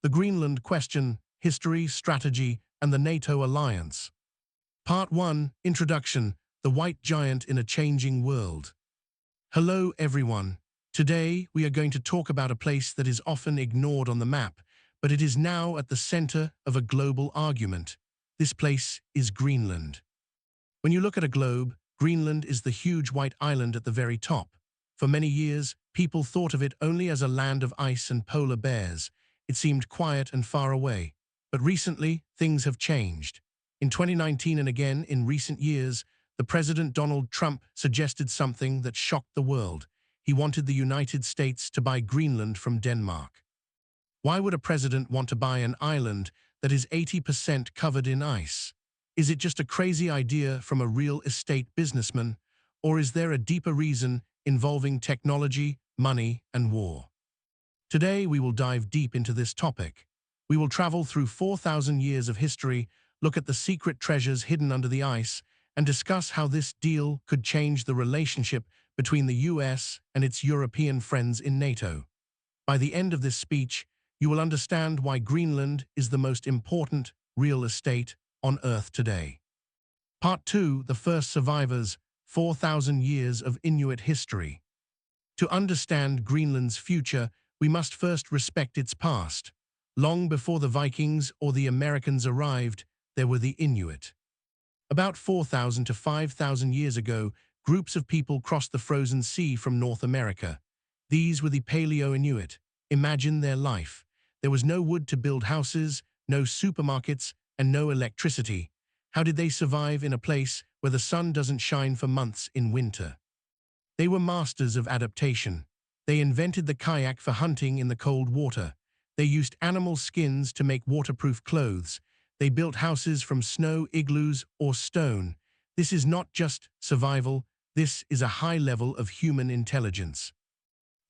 The Greenland Question, History, Strategy, and the NATO Alliance. Part 1, Introduction, The White Giant in a Changing World. Hello everyone. Today we are going to talk about a place that is often ignored on the map, but it is now at the center of a global argument. This place is Greenland. When you look at a globe, Greenland is the huge white island at the very top. For many years, people thought of it only as a land of ice and polar bears. It seemed quiet and far away. But recently, things have changed. In 2019 and again in recent years, the President Donald Trump suggested something that shocked the world. He wanted the United States to buy Greenland from Denmark. Why would a president want to buy an island that is 80% covered in ice? Is it just a crazy idea from a real estate businessman, or is there a deeper reason involving technology, money, and war? Today we will dive deep into this topic. We will travel through 4,000 years of history, look at the secret treasures hidden under the ice, and discuss how this deal could change the relationship between the US and its European friends in NATO. By the end of this speech, you will understand why Greenland is the most important real estate on Earth today. Part 2, The First Survivors, 4,000 Years of Inuit History. To understand Greenland's future, we must first respect its past. Long before the Vikings or the Americans arrived, there were the Inuit. About 4,000 to 5,000 years ago, groups of people crossed the frozen sea from North America. These were the Paleo-Inuit. Imagine their life. There was no wood to build houses, no supermarkets, and no electricity. How did they survive in a place where the sun doesn't shine for months in winter? They were masters of adaptation. They invented the kayak for hunting in the cold water. They used animal skins to make waterproof clothes. They built houses from snow, igloos, or stone. This is not just survival, this is a high level of human intelligence.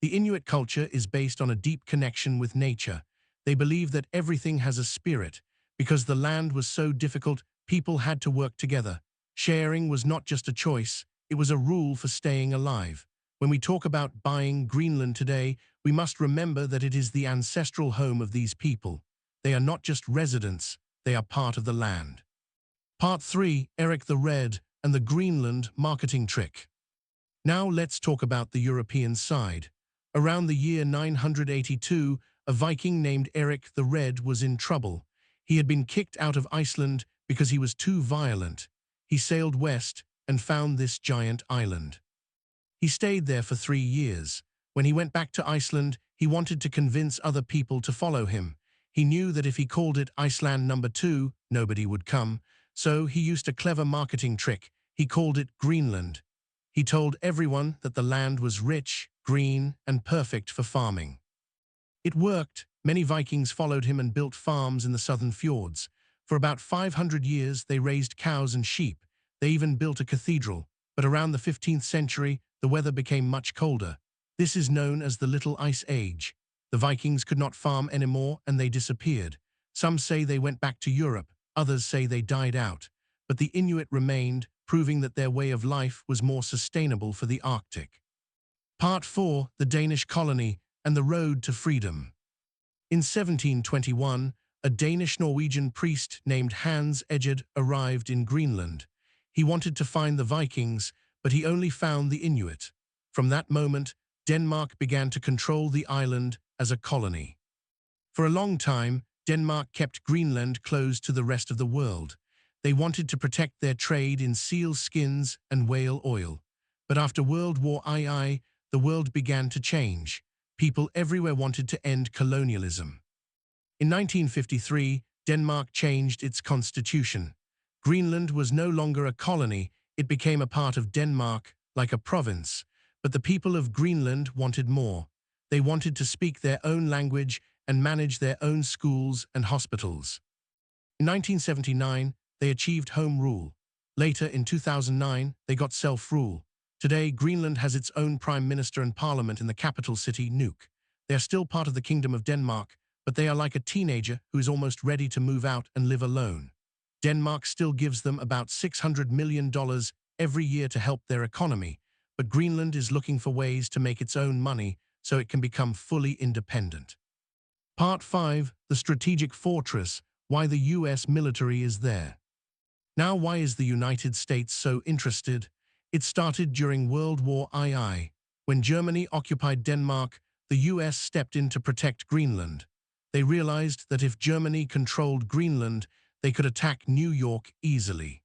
The Inuit culture is based on a deep connection with nature. They believe that everything has a spirit. Because the land was so difficult, people had to work together. Sharing was not just a choice, it was a rule for staying alive. When we talk about buying Greenland today, we must remember that it is the ancestral home of these people. They are not just residents, they are part of the land. Part 3, Eric the Red and the Greenland marketing trick. Now let's talk about the European side. Around the year 982, a Viking named Eric the Red was in trouble. He had been kicked out of Iceland because he was too violent. He sailed west and found this giant island. He stayed there for 3 years. When he went back to Iceland, he wanted to convince other people to follow him. He knew that if he called it Iceland number 2, nobody would come. So he used a clever marketing trick. He called it Greenland. He told everyone that the land was rich, green, and perfect for farming. It worked. Many Vikings followed him and built farms in the southern fjords. For about 500 years, they raised cows and sheep. They even built a cathedral. But around the 15th century, the weather became much colder. This is known as the Little Ice Age. The Vikings could not farm anymore and they disappeared. Some say they went back to Europe, others say they died out. But the Inuit remained, proving that their way of life was more sustainable for the Arctic. Part 4, The Danish Colony and the Road to Freedom. In 1721, a Danish-Norwegian priest named Hans Egede arrived in Greenland. He wanted to find the Vikings, but he only found the Inuit. From that moment, Denmark began to control the island as a colony. For a long time, Denmark kept Greenland closed to the rest of the world. They wanted to protect their trade in seal skins and whale oil. But after World War II, the world began to change. People everywhere wanted to end colonialism. In 1953, Denmark changed its constitution. Greenland was no longer a colony, it became a part of Denmark, like a province. But the people of Greenland wanted more. They wanted to speak their own language and manage their own schools and hospitals. In 1979, they achieved home rule. Later, in 2009, they got self-rule. Today, Greenland has its own prime minister and parliament in the capital city, Nuuk. They are still part of the Kingdom of Denmark, but they are like a teenager who is almost ready to move out and live alone. Denmark still gives them about $600 million every year to help their economy, but Greenland is looking for ways to make its own money so it can become fully independent. Part 5, the strategic fortress, why the US military is there. Now, why is the United States so interested? It started during World War II. When Germany occupied Denmark, the US stepped in to protect Greenland. They realized that if Germany controlled Greenland, they could attack New York easily.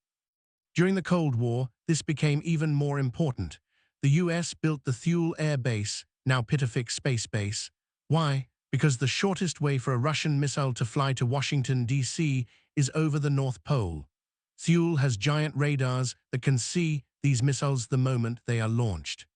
During the Cold War, this became even more important. The US built the Thule Air Base, now Pitofik Space Base. Why? Because the shortest way for a Russian missile to fly to Washington, D.C. is over the North Pole. Thule has giant radars that can see these missiles the moment they are launched.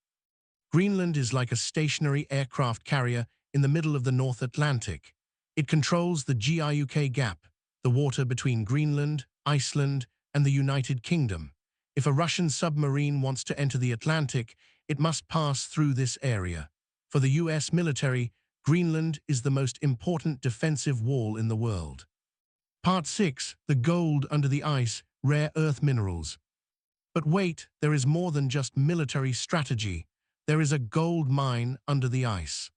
Greenland is like a stationary aircraft carrier in the middle of the North Atlantic. It controls the GIUK gap, the water between Greenland, Iceland, and the United Kingdom. If a Russian submarine wants to enter the Atlantic, it must pass through this area. For the US military, Greenland is the most important defensive wall in the world. Part 6, the gold under the ice, rare earth minerals. But wait, there is more than just military strategy. There is a gold mine under the ice.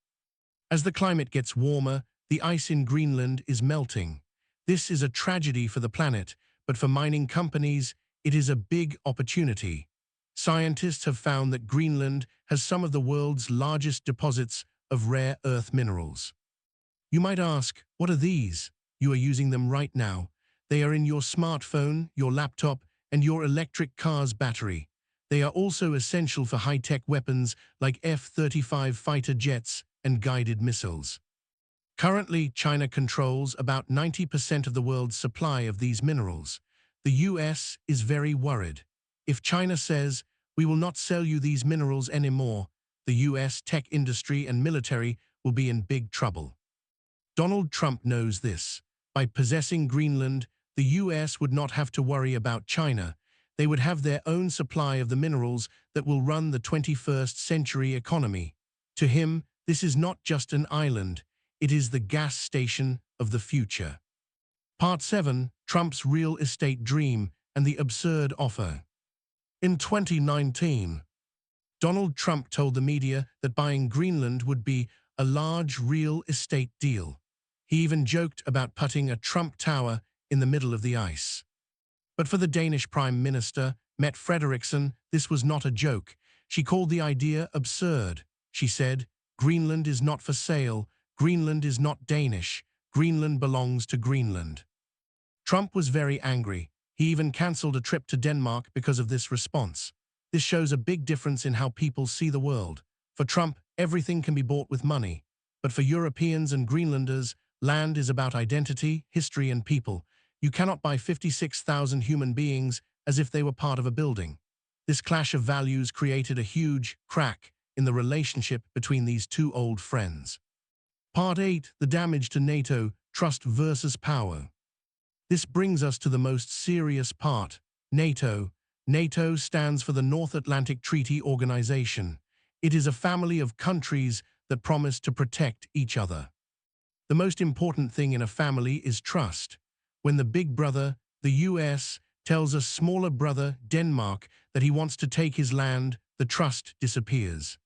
As the climate gets warmer, the ice in Greenland is melting. This is a tragedy for the planet, but for mining companies, it is a big opportunity. Scientists have found that Greenland has some of the world's largest deposits of rare earth minerals. You might ask, what are these? You are using them right now. They are in your smartphone, your laptop, and your electric car's battery. They are also essential for high-tech weapons like F-35 fighter jets and guided missiles. Currently, China controls about 90% of the world's supply of these minerals. The US is very worried. If China says, "We will not sell you these minerals anymore," the US tech industry and military will be in big trouble. Donald Trump knows this. By possessing Greenland, the US would not have to worry about China. They would have their own supply of the minerals that will run the 21st century economy. To him, this is not just an island. It is the gas station of the future. Part 7, Trump's real estate dream and the absurd offer. In 2019, Donald Trump told the media that buying Greenland would be a large real estate deal. He even joked about putting a Trump Tower in the middle of the ice. But for the Danish Prime Minister, Mette Frederiksen, this was not a joke. She called the idea absurd. She said, "Greenland is not for sale. Greenland is not Danish. Greenland belongs to Greenland." Trump was very angry. He even cancelled a trip to Denmark because of this response. This shows a big difference in how people see the world. For Trump, everything can be bought with money. But for Europeans and Greenlanders, land is about identity, history, and people. You cannot buy 56,000 human beings as if they were part of a building. This clash of values created a huge crack in the relationship between these two old friends. Part 8, the damage to NATO, trust versus power. This brings us to the most serious part, NATO. NATO stands for the North Atlantic Treaty Organization. It is a family of countries that promise to protect each other. The most important thing in a family is trust. When the big brother, the US, tells a smaller brother, Denmark, that he wants to take his land, the trust disappears.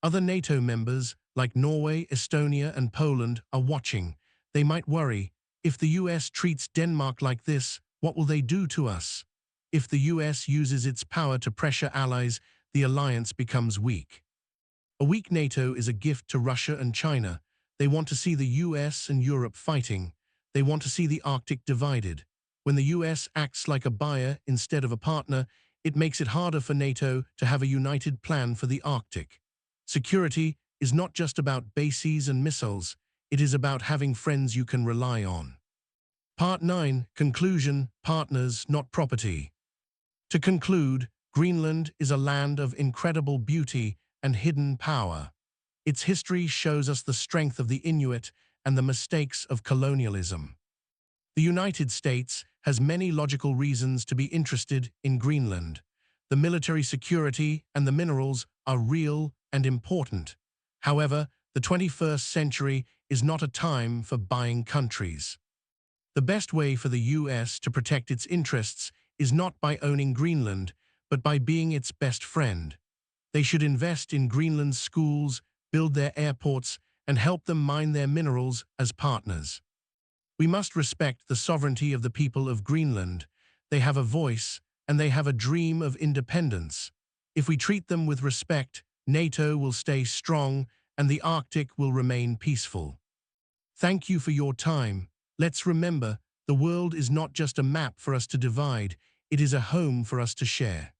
Other NATO members, like Norway, Estonia, and Poland, are watching. They might worry, if the US treats Denmark like this, what will they do to us? If the US uses its power to pressure allies, the alliance becomes weak. A weak NATO is a gift to Russia and China. They want to see the US and Europe fighting. They want to see the Arctic divided. When the US acts like a buyer instead of a partner, it makes it harder for NATO to have a united plan for the Arctic. Security is not just about bases and missiles. It is about having friends you can rely on. Part 9, Conclusion, partners, not property. To conclude, Greenland is a land of incredible beauty and hidden power. Its history shows us the strength of the Inuit and the mistakes of colonialism. The United States has many logical reasons to be interested in Greenland. The military security and the minerals are real and important. However, the 21st century is not a time for buying countries. The best way for the US to protect its interests is not by owning Greenland, but by being its best friend. They should invest in Greenland's schools, build their airports, and help them mine their minerals as partners. We must respect the sovereignty of the people of Greenland. They have a voice, and they have a dream of independence. If we treat them with respect, NATO will stay strong and the Arctic will remain peaceful. Thank you for your time. Let's remember, the world is not just a map for us to divide, it is a home for us to share.